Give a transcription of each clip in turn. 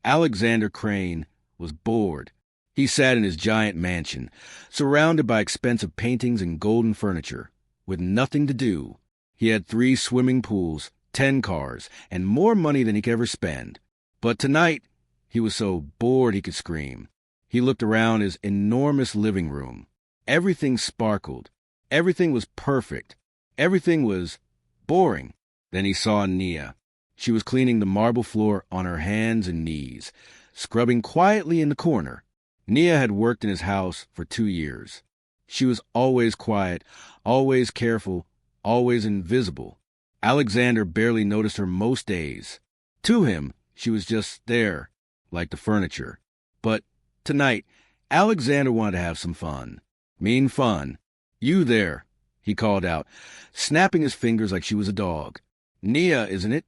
Alexander Crane was bored. He sat in his giant mansion, surrounded by expensive paintings and golden furniture, with nothing to do. He had 3 swimming pools, 10 cars, and more money than he could ever spend. But tonight, he was so bored he could scream. He looked around his enormous living room. Everything sparkled. Everything was perfect. Everything was boring. Then he saw Nia. She was cleaning the marble floor on her hands and knees, scrubbing quietly in the corner. Nia had worked in his house for 2 years. She was always quiet, always careful, always invisible. Alexander barely noticed her most days. To him, she was just there, like the furniture. But tonight, Alexander wanted to have some fun. Mean fun. "You there," he called out, snapping his fingers like she was a dog. "Nia, isn't it?"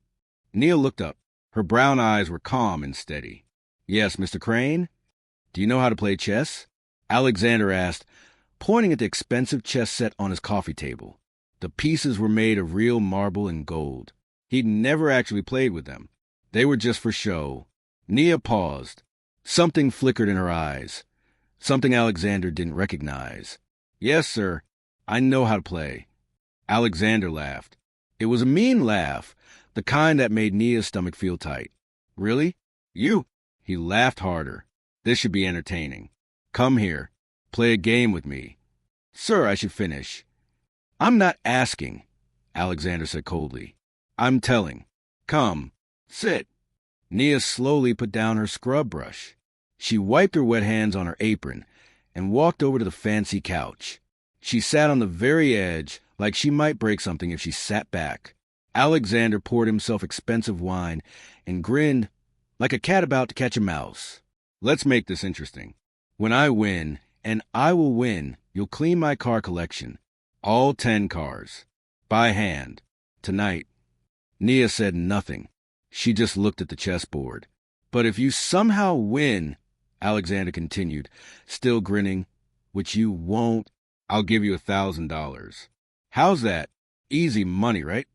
Nia looked up. Her brown eyes were calm and steady. "Yes, Mr. Crane? Do you know how to play chess?" Alexander asked, pointing at the expensive chess set on his coffee table. The pieces were made of real marble and gold. He'd never actually played with them. They were just for show. Nia paused. Something flickered in her eyes. Something Alexander didn't recognize. "Yes, sir. I know how to play." Alexander laughed. It was a mean laugh, the kind that made Nia's stomach feel tight. "Really? You?" He laughed harder. "This should be entertaining. Come here. Play a game with me." "Sir, I should finish." "I'm not asking," Alexander said coldly. "I'm telling. Come. Sit." Nia slowly put down her scrub brush. She wiped her wet hands on her apron and walked over to the fancy couch. She sat on the very edge, like she might break something if she sat back. Alexander poured himself expensive wine and grinned like a cat about to catch a mouse. "Let's make this interesting. When I win, and I will win, you'll clean my car collection. All 10 cars. By hand. Tonight." Nia said nothing. She just looked at the chessboard. "But if you somehow win," Alexander continued, still grinning, "which you won't, I'll give you $1,000. How's that? Easy money, right?"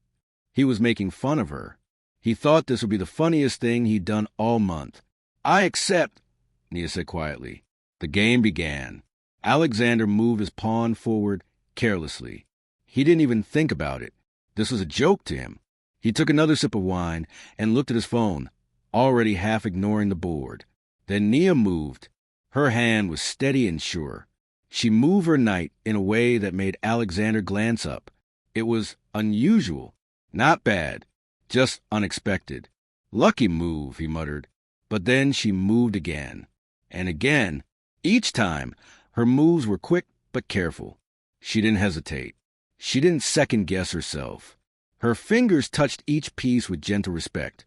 He was making fun of her. He thought this would be the funniest thing he'd done all month. "I accept," Nia said quietly. The game began. Alexander moved his pawn forward carelessly. He didn't even think about it. This was a joke to him. He took another sip of wine and looked at his phone, already half ignoring the board. Then Nia moved. Her hand was steady and sure. She moved her knight in a way that made Alexander glance up. It was unusual, not bad, just unexpected. "Lucky move," he muttered. But then she moved again. And again. Each time, her moves were quick but careful. She didn't hesitate. She didn't second-guess herself. Her fingers touched each piece with gentle respect,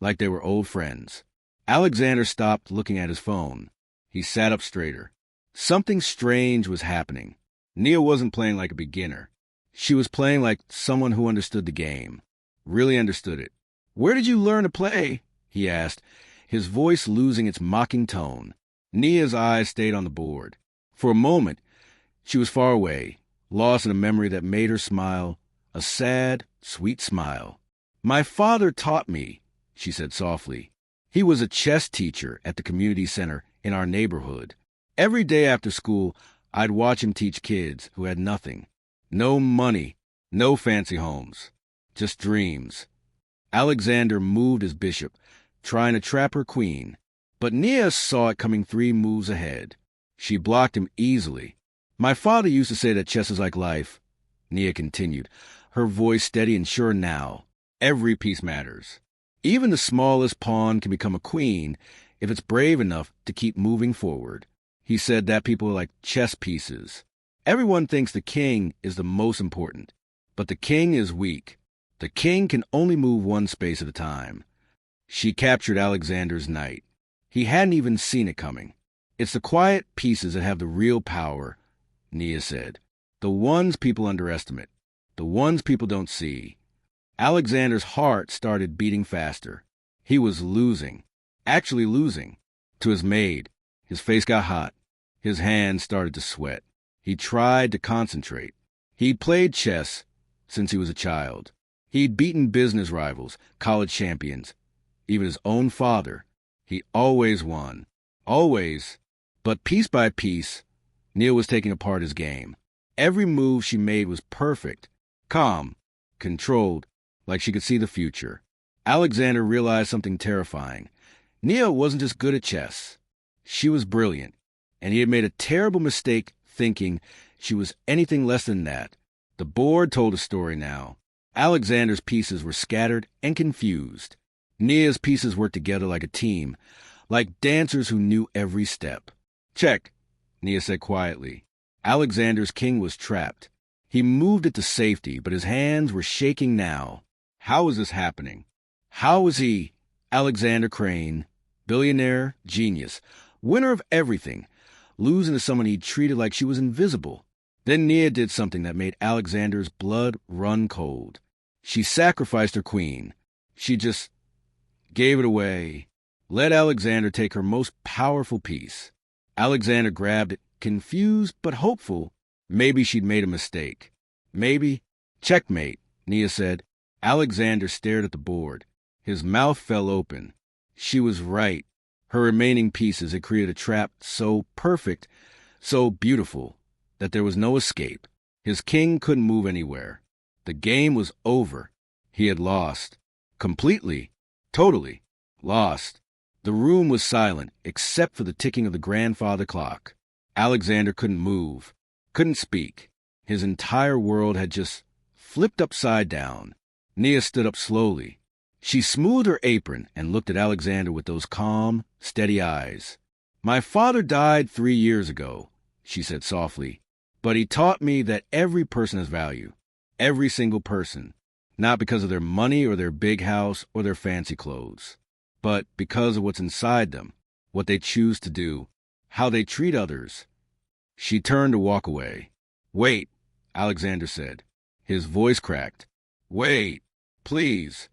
like they were old friends. Alexander stopped looking at his phone. He sat up straighter. Something strange was happening. Nia wasn't playing like a beginner. She was playing like someone who understood the game. Really understood it. "Where did you learn to play?" he asked, his voice losing its mocking tone. Nia's eyes stayed on the board. For a moment, she was far away, lost in a memory that made her smile, a sad, sweet smile. "My father taught me," she said softly. "He was a chess teacher at the community center in our neighborhood. Every day after school, I'd watch him teach kids who had nothing. No money, no fancy homes, just dreams." Alexander moved his bishop, trying to trap her queen. But Nia saw it coming 3 moves ahead. She blocked him easily. "My father used to say that chess is like life," Nia continued, her voice steady and sure now. "Every piece matters. Even the smallest pawn can become a queen if it's brave enough to keep moving forward." He said that people are like chess pieces. Everyone thinks the king is the most important, but the king is weak. The king can only move one space at a time. She captured Alexander's knight. He hadn't even seen it coming. "It's the quiet pieces that have the real power," Nia said. "The ones people underestimate. The ones people don't see." Alexander's heart started beating faster. He was losing. Actually losing. To his maid. His face got hot. His hands started to sweat. He tried to concentrate. He'd played chess since he was a child. He'd beaten business rivals, college champions, even his own father. He always won. Always. But piece by piece, Nia was taking apart his game. Every move she made was perfect, calm, controlled, like she could see the future. Alexander realized something terrifying. Nia wasn't just good at chess. She was brilliant, and he had made a terrible mistake thinking she was anything less than that. The board told a story now. Alexander's pieces were scattered and confused. Nia's pieces worked together like a team, like dancers who knew every step. Check, Nia said quietly. Alexander's king was trapped. He moved it to safety, but his hands were shaking now. How was this happening? How was he, Alexander Crane, billionaire, genius, winner of everything, losing to someone he'd treated like she was invisible? Then Nia did something that made Alexander's blood run cold. She sacrificed her queen. She just gave it away. Let Alexander take her most powerful piece. Alexander grabbed it, confused but hopeful. Maybe she'd made a mistake. Maybe. Checkmate, Nia said. Alexander stared at the board. His mouth fell open. She was right. Her remaining pieces had created a trap so perfect, so beautiful, that there was no escape. His king couldn't move anywhere. The game was over. He had lost. Completely. Totally. Lost. The room was silent, except for the ticking of the grandfather clock. Alexander couldn't move, couldn't speak. His entire world had just flipped upside down. Nia stood up slowly. She smoothed her apron and looked at Alexander with those calm, steady eyes. "My father died 3 years ago," she said softly, "but he taught me that every person has value. Every single person. Not because of their money or their big house or their fancy clothes, but because of what's inside them, what they choose to do, how they treat others." She turned to walk away. "Wait," Alexander said. His voice cracked. "Wait, please."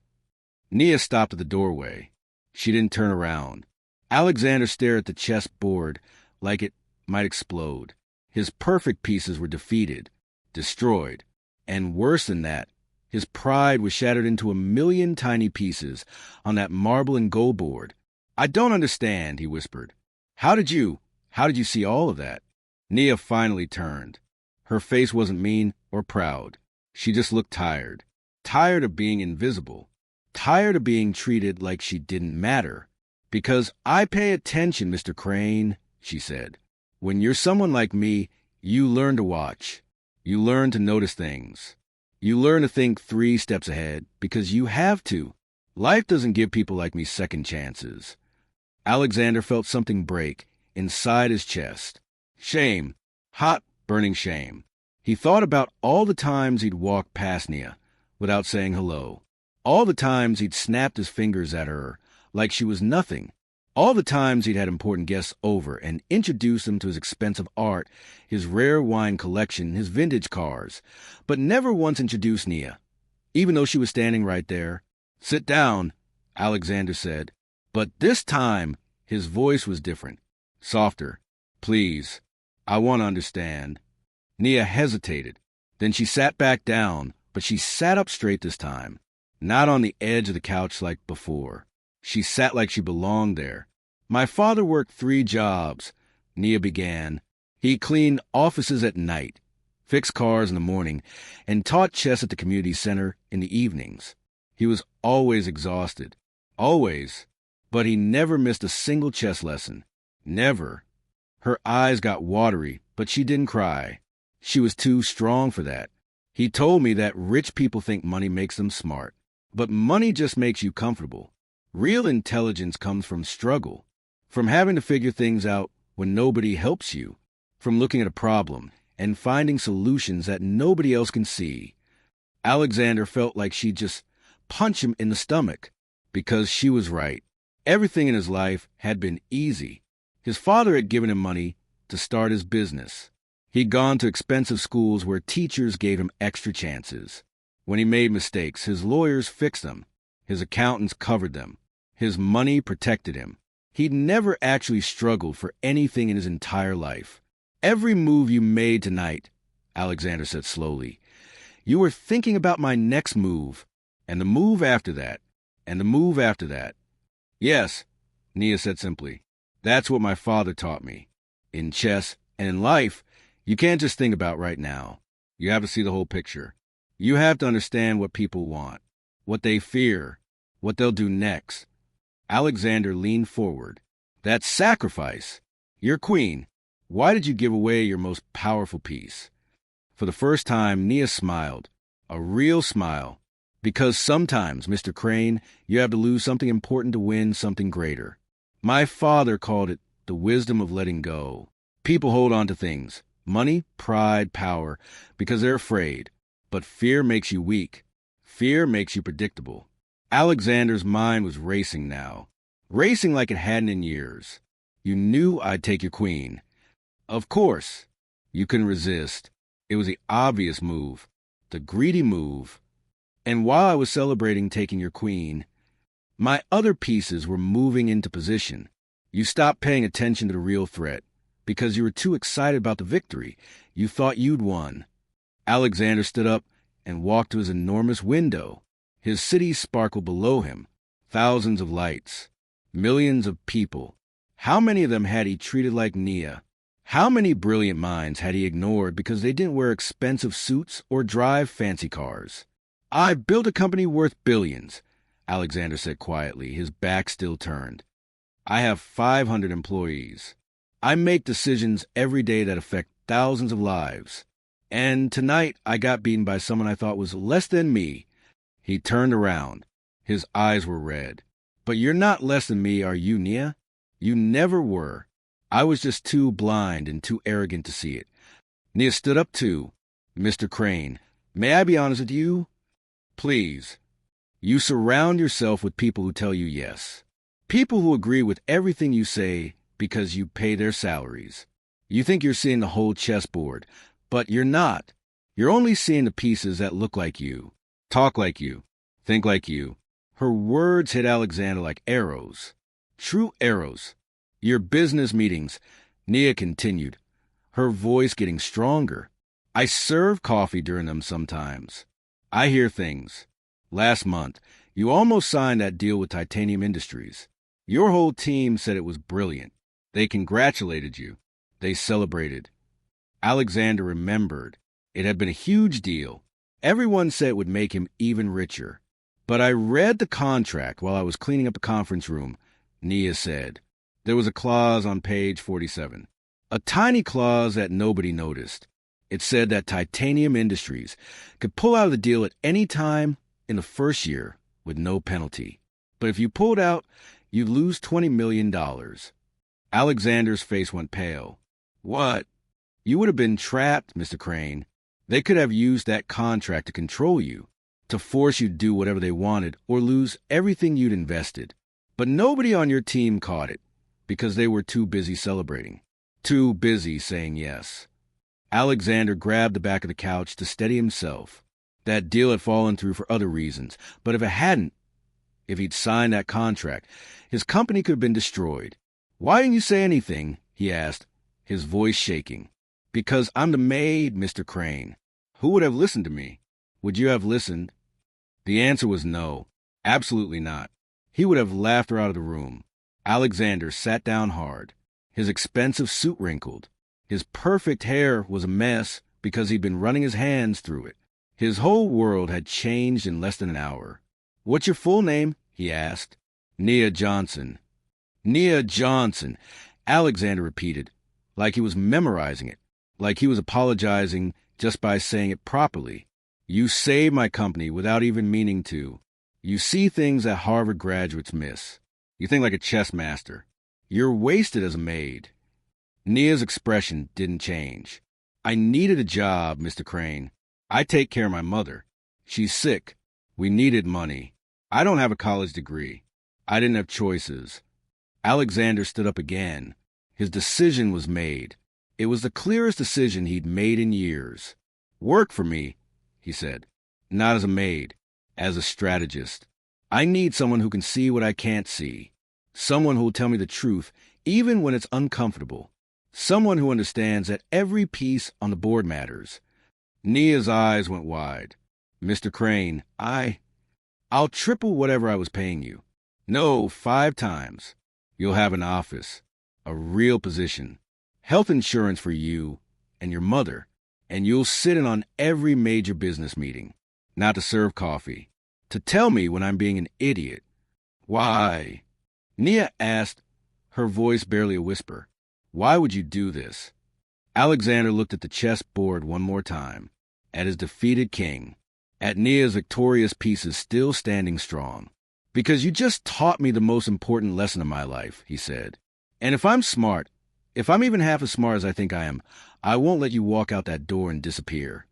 Nia stopped at the doorway. She didn't turn around. Alexander stared at the chess board like it might explode. His perfect pieces were defeated, destroyed, and worse than that, his pride was shattered into 1,000,000 tiny pieces on that marble and gold board. "I don't understand," he whispered. How did you see all of that?" Nia finally turned. Her face wasn't mean or proud. She just looked tired. Tired of being invisible. Tired of being treated like she didn't matter. "Because I pay attention, Mr. Crane," she said. "When you're someone like me, you learn to watch. You learn to notice things. You learn to think 3 steps ahead because you have to. Life doesn't give people like me second chances." Alexander felt something break inside his chest. Shame. Hot, burning shame. He thought about all the times he'd walked past Nia without saying hello. All the times he'd snapped his fingers at her like she was nothing. All the times he'd had important guests over and introduced them to his expensive art, his rare wine collection, his vintage cars, but never once introduced Nia, even though she was standing right there. "Sit down," Alexander said. But this time, his voice was different, softer. "Please, I want to understand." Nia hesitated. Then she sat back down, but she sat up straight this time, not on the edge of the couch like before. She sat like she belonged there. "My father worked 3 jobs," Nia began. "He cleaned offices at night, fixed cars in the morning, and taught chess at the community center in the evenings. He was always exhausted. Always. But he never missed a single chess lesson. Never." Her eyes got watery, but she didn't cry. She was too strong for that. "He told me that rich people think money makes them smart, but money just makes you comfortable. Real intelligence comes from struggle, from having to figure things out when nobody helps you, from looking at a problem and finding solutions that nobody else can see." Alexander felt like she'd just punch him in the stomach, because she was right. Everything in his life had been easy. His father had given him money to start his business. He'd gone to expensive schools where teachers gave him extra chances. When he made mistakes, his lawyers fixed them. His accountants covered them. His money protected him. He'd never actually struggled for anything in his entire life. "Every move you made tonight," Alexander said slowly, "you were thinking about my next move, and the move after that, and the move after that." "Yes," Nia said simply. That's what my father taught me. In chess and in life, you can't just think about right now. You have to see the whole picture. You have to understand what people want, what they fear, what they'll do next. Alexander leaned forward. That's sacrifice. You're queen. Why did you give away your most powerful piece? For the first time, Nia smiled. A real smile. Because sometimes, Mr. Crane, you have to lose something important to win something greater. My father called it the wisdom of letting go. People hold on to things, money, pride, power, because they're afraid. But fear makes you weak. Fear makes you predictable. Alexander's mind was racing now. Racing like it hadn't in years. You knew I'd take your queen. Of course. You couldn't resist. It was the obvious move. The greedy move. And while I was celebrating taking your queen, my other pieces were moving into position. You stopped paying attention to the real threat. Because you were too excited about the victory. You thought you'd won. Alexander stood up and walked to his enormous window. His city sparkled below him. Thousands of lights. Millions of people. How many of them had he treated like Nia? How many brilliant minds had he ignored because they didn't wear expensive suits or drive fancy cars? I've built a company worth billions, Alexander said quietly, his back still turned. I have 500 employees. I make decisions every day that affect thousands of lives. And tonight I got beaten by someone I thought was less than me. He turned around. His eyes were red. But you're not less than me, are you, Nia? You never were. I was just too blind and too arrogant to see it. Nia stood up too. Mr. Crane, may I be honest with you? Please. You surround yourself with people who tell you yes. People who agree with everything you say because you pay their salaries. You think you're seeing the whole chessboard, but you're not. You're only seeing the pieces that look like you, talk like you, think like you. Her words hit Alexander like arrows. True arrows. Your business meetings, Nia continued, her voice getting stronger. I serve coffee during them sometimes. I hear things. Last month, you almost signed that deal with Titanium Industries. Your whole team said it was brilliant. They congratulated you. They celebrated. Alexander remembered. It had been a huge deal. Everyone said it would make him even richer. But I read the contract while I was cleaning up the conference room, Nia said. There was a clause on page 47. A tiny clause that nobody noticed. It said that Titanium Industries could pull out of the deal at any time in the first year with no penalty. But if you pulled out, you'd lose $20 million. Alexander's face went pale. What? You would have been trapped, Mr. Crane. They could have used that contract to control you, to force you to do whatever they wanted or lose everything you'd invested. But nobody on your team caught it because they were too busy celebrating, too busy saying yes. Alexander grabbed the back of the couch to steady himself. That deal had fallen through for other reasons, but if it hadn't, if he'd signed that contract, his company could have been destroyed. Why didn't you say anything? He asked, his voice shaking. Because I'm the maid, Mr. Crane. Who would have listened to me? Would you have listened? The answer was no, absolutely not. He would have laughed her out of the room. Alexander sat down hard. His expensive suit wrinkled. His perfect hair was a mess because he'd been running his hands through it. His whole world had changed in less than an hour. What's your full name? He asked. Nia Johnson. Nia Johnson, Alexander repeated, like he was memorizing it, like he was apologizing just by saying it properly. You saved my company without even meaning to. You see things that Harvard graduates miss. You think like a chess master. You're wasted as a maid. Nia's expression didn't change. I needed a job, Mr. Crane. I take care of my mother. She's sick. We needed money. I don't have a college degree. I didn't have choices. Alexander stood up again. His decision was made. It was the clearest decision he'd made in years. Work for me, he said. Not as a maid, as a strategist. I need someone who can see what I can't see. Someone who will tell me the truth, even when it's uncomfortable. Someone who understands that every piece on the board matters. Nia's eyes went wide. Mr. Crane, I'll triple whatever I was paying you. No, 5 times. You'll have an office, a real position, health insurance for you and your mother, and you'll sit in on every major business meeting, not to serve coffee, to tell me when I'm being an idiot. Why? Nia asked, her voice barely a whisper. Why would you do this? Alexander looked at the chessboard one more time, at his defeated king, at Nia's victorious pieces still standing strong. Because you just taught me the most important lesson of my life, he said. And if I'm smart, if I'm even half as smart as I think I am, I won't let you walk out that door and disappear.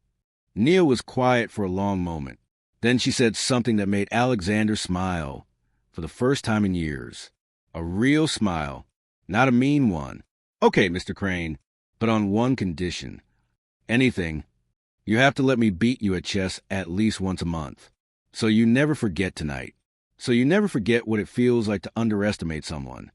Nia was quiet for a long moment. Then she said something that made Alexander smile for the first time in years. A real smile, not a mean one. Okay, Mr. Crane, but on one condition. Anything. You have to let me beat you at chess at least once a month. So you never forget tonight. So you never forget what it feels like to underestimate someone.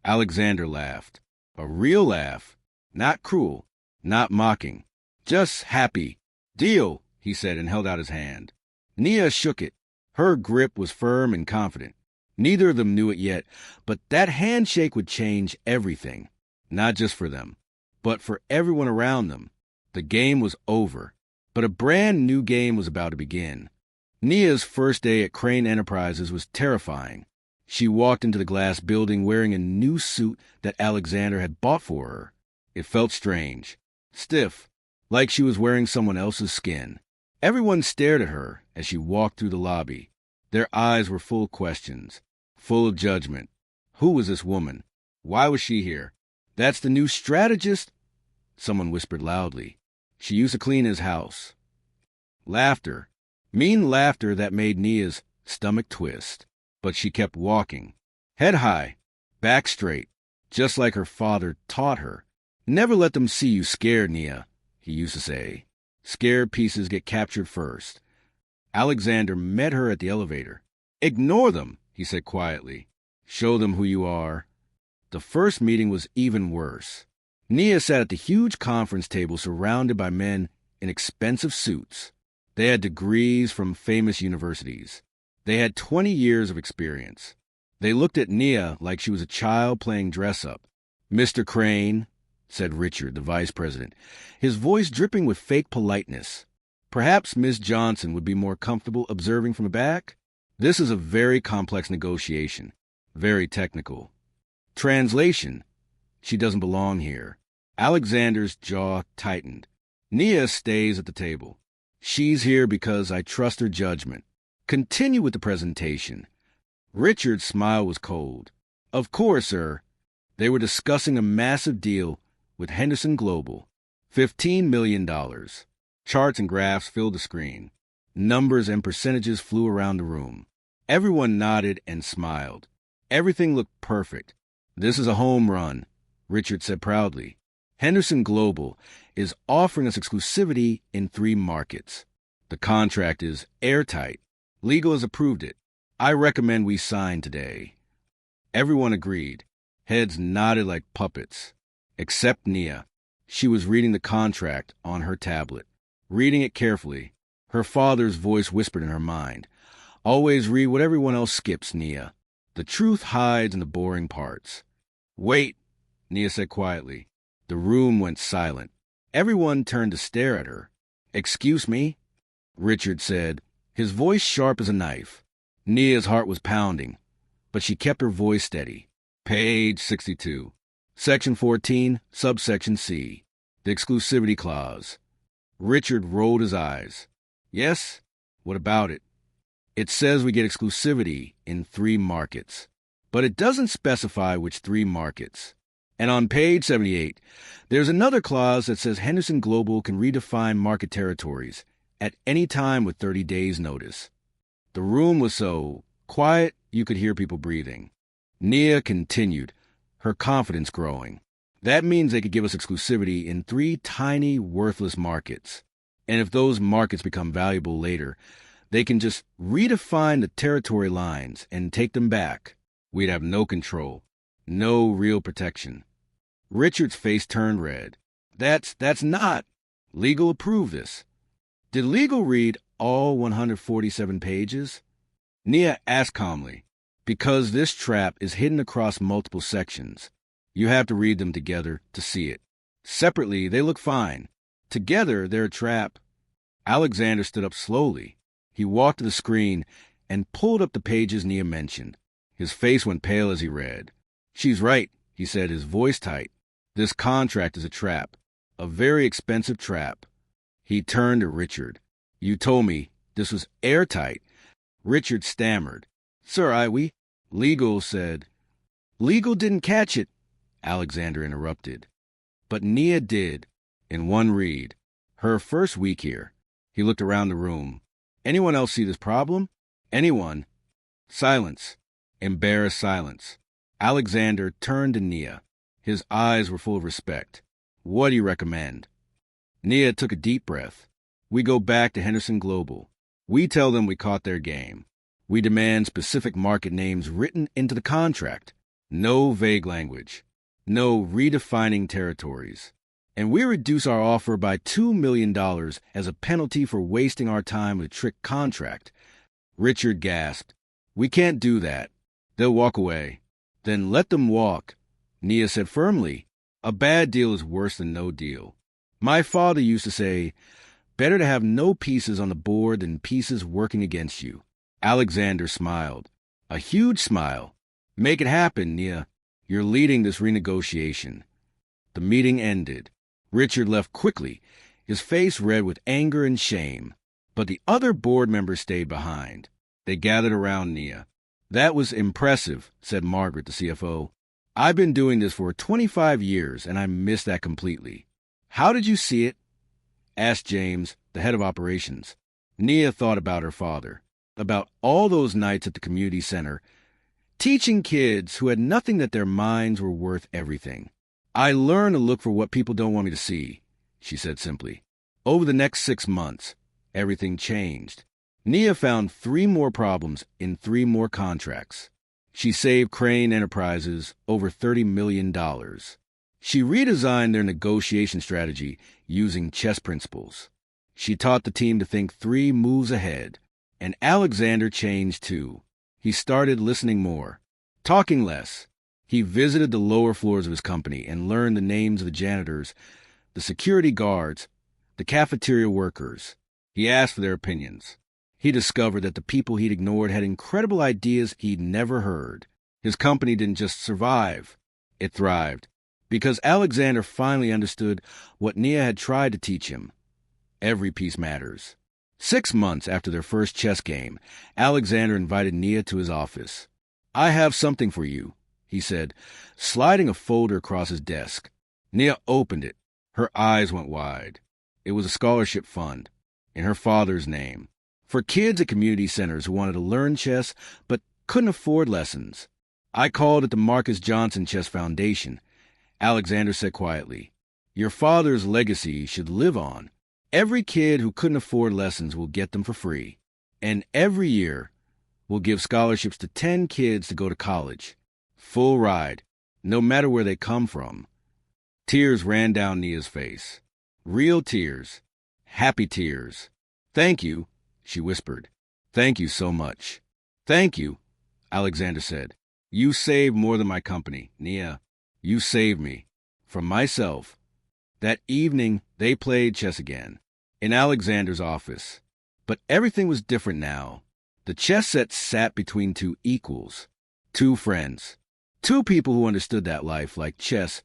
Alexander laughed. A real laugh. Not cruel. Not mocking. Just happy. Deal, he said and held out his hand. Nia shook it. Her grip was firm and confident. Neither of them knew it yet, but that handshake would change everything. Not just for them, but for everyone around them. The game was over, but a brand new game was about to begin. Nia's first day at Crane Enterprises was terrifying. She walked into the glass building wearing a new suit that Alexander had bought for her. It felt strange, stiff, like she was wearing someone else's skin. Everyone stared at her as she walked through the lobby. Their eyes were full of questions, full of judgment. Who was this woman? Why was she here? That's the new strategist, someone whispered loudly. She used to clean his house. Laughter. Mean laughter that made Nia's stomach twist. But she kept walking. Head high, back straight, just like her father taught her. Never let them see you scared, Nia, he used to say. Scared pieces get captured first. Alexander met her at the elevator. Ignore them, he said quietly. Show them who you are. The first meeting was even worse. Nia sat at the huge conference table surrounded by men in expensive suits. They had degrees from famous universities. They had 20 years of experience. They looked at Nia like she was a child playing dress-up. Mr. Crane, said Richard, the vice president, his voice dripping with fake politeness. Perhaps Miss Johnson would be more comfortable observing from the back? This is a very complex negotiation, very technical. Translation. She doesn't belong here. Alexander's jaw tightened. Nia stays at the table. She's here because I trust her judgment. Continue with the presentation. Richard's smile was cold. Of course, sir. They were discussing a massive deal with Henderson Global. $15 million. Charts and graphs filled the screen. Numbers and percentages flew around the room. Everyone nodded and smiled. Everything looked perfect. This is a home run, Richard said proudly. Henderson Global is offering us exclusivity in 3 markets. The contract is airtight. Legal has approved it. I recommend we sign today. Everyone agreed. Heads nodded like puppets. Except Nia. She was reading the contract on her tablet. Reading it carefully. Her father's voice whispered in her mind. Always read what everyone else skips, Nia. The truth hides in the boring parts. Wait, Nia said quietly. The room went silent. Everyone turned to stare at her. Excuse me, Richard said, his voice sharp as a knife. Nia's heart was pounding, but she kept her voice steady. Page 62. Section 14, subsection C. The exclusivity clause. Richard rolled his eyes. Yes? What about it? It says we get exclusivity in 3 markets, but it doesn't specify which 3 markets. And on page 78, there's another clause that says Henderson Global can redefine market territories at any time with 30 days' notice. The room was so quiet you could hear people breathing. Nia continued, her confidence growing. That means they could give us exclusivity in 3 tiny, worthless markets. And if those markets become valuable later, they can just redefine the territory lines and take them back. We'd have no control, no real protection. Richard's face turned red. That's not. Legal approved this. Did legal read all 147 pages? Nia asked calmly. Because this trap is hidden across multiple sections. You have to read them together to see it. Separately, they look fine. Together, they're a trap. Alexander stood up slowly. He walked to the screen and pulled up the pages Nia mentioned. His face went pale as he read. "She's right," he said, his voice tight. "This contract is a trap. A very expensive trap." He turned to Richard. "You told me this was airtight." Richard stammered. "Sir, we—" Legal said. "Legal didn't catch it," Alexander interrupted. "But Nia did, in one read. Her first week here." He looked around the room. "Anyone else see this problem? Anyone?" Silence. Embarrassed silence. Alexander turned to Nia. His eyes were full of respect. "What do you recommend?" Nia took a deep breath. "We go back to Henderson Global. We tell them we caught their game. We demand specific market names written into the contract. No vague language. No redefining territories. And we reduce our offer by $2 million as a penalty for wasting our time with a trick contract." Richard gasped. "We can't do that. They'll walk away." "Then let them walk," Nia said firmly. "A bad deal is worse than no deal. My father used to say, better to have no pieces on the board than pieces working against you." Alexander smiled. A huge smile. "Make it happen, Nia. You're leading this renegotiation." The meeting ended. Richard left quickly, his face red with anger and shame. But the other board members stayed behind. They gathered around Nia. "That was impressive," said Margaret, the CFO. "I've been doing this for 25 years, and I missed that completely." "How did you see it?" asked James, the head of operations. Nia thought about her father, about all those nights at the community center, teaching kids who had nothing that their minds were worth everything. "I learned to look for what people don't want me to see," she said simply. Over the next 6 months, everything changed. Nia found 3 more problems in 3 more contracts. She saved Crane Enterprises over $30 million. She redesigned their negotiation strategy using chess principles. She taught the team to think 3 moves ahead. And Alexander changed too. He started listening more, talking less. He visited the lower floors of his company and learned the names of the janitors, the security guards, the cafeteria workers. He asked for their opinions. He discovered that the people he'd ignored had incredible ideas he'd never heard. His company didn't just survive, it thrived. Because Alexander finally understood what Nia had tried to teach him. Every piece matters. 6 months after their first chess game, Alexander invited Nia to his office. "I have something for you," he said, sliding a folder across his desk. Nia opened it. Her eyes went wide. It was a scholarship fund, in her father's name, for kids at community centers who wanted to learn chess but couldn't afford lessons. "I called it the Marcus Johnson Chess Foundation," Alexander said quietly. "Your father's legacy should live on. Every kid who couldn't afford lessons will get them for free. And every year, we'll give scholarships to 10 kids to go to college. Full ride, no matter where they come from." Tears ran down Nia's face. Real tears. Happy tears. "Thank you," she whispered. "Thank you so much." "Thank you," Alexander said. "You saved more than my company, Nia. You saved me. From myself." That evening, they played chess again, in Alexander's office. But everything was different now. The chess set sat between 2 equals, 2 friends, 2 people who understood that life, like chess,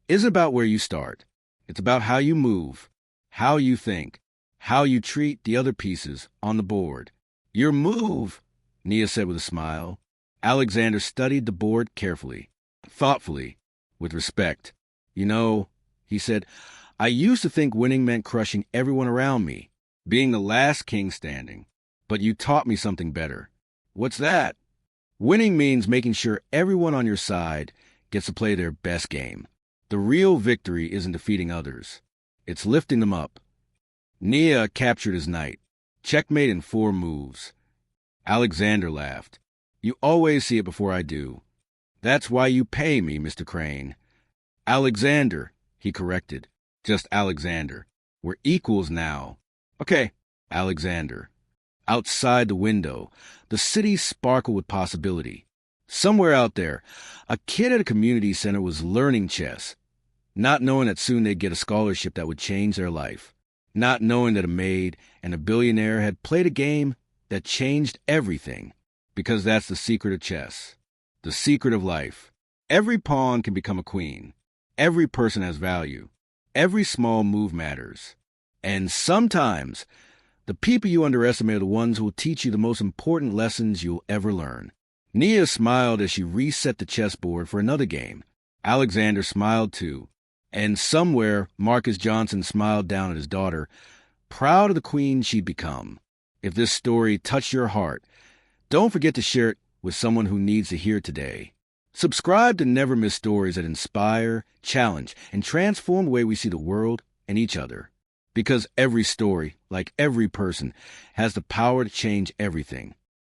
isn't about where you start. It's about how you move, how you think, how you treat the other pieces on the board. "Your move," Nia said with a smile. Alexander studied the board carefully, thoughtfully, with respect. "You know," he said, "I used to think winning meant crushing everyone around me, being the last king standing. But you taught me something better." "What's that?" "Winning means making sure everyone on your side gets to play their best game. The real victory isn't defeating others. It's lifting them up." Nia captured his knight. Checkmate in 4 moves. Alexander laughed. "You always see it before I do. That's why you pay me, Mr. Crane." "Alexander," he corrected. "Just Alexander. We're equals now." "Okay, Alexander." Outside the window, the city sparkled with possibility. Somewhere out there, a kid at a community center was learning chess, not knowing that soon they'd get a scholarship that would change their life, not knowing that a maid and a billionaire had played a game that changed everything, because that's the secret of chess, the secret of life. Every pawn can become a queen. Every person has value. Every small move matters. And sometimes, the people you underestimate are the ones who will teach you the most important lessons you'll ever learn. Nia smiled as she reset the chessboard for another game. Alexander smiled too. And somewhere, Marcus Johnson smiled down at his daughter, proud of the queen she'd become. If this story touched your heart, don't forget to share it with someone who needs to hear it today. Subscribe to never miss stories that inspire, challenge, and transform the way we see the world and each other. Because every story, like every person, has the power to change everything.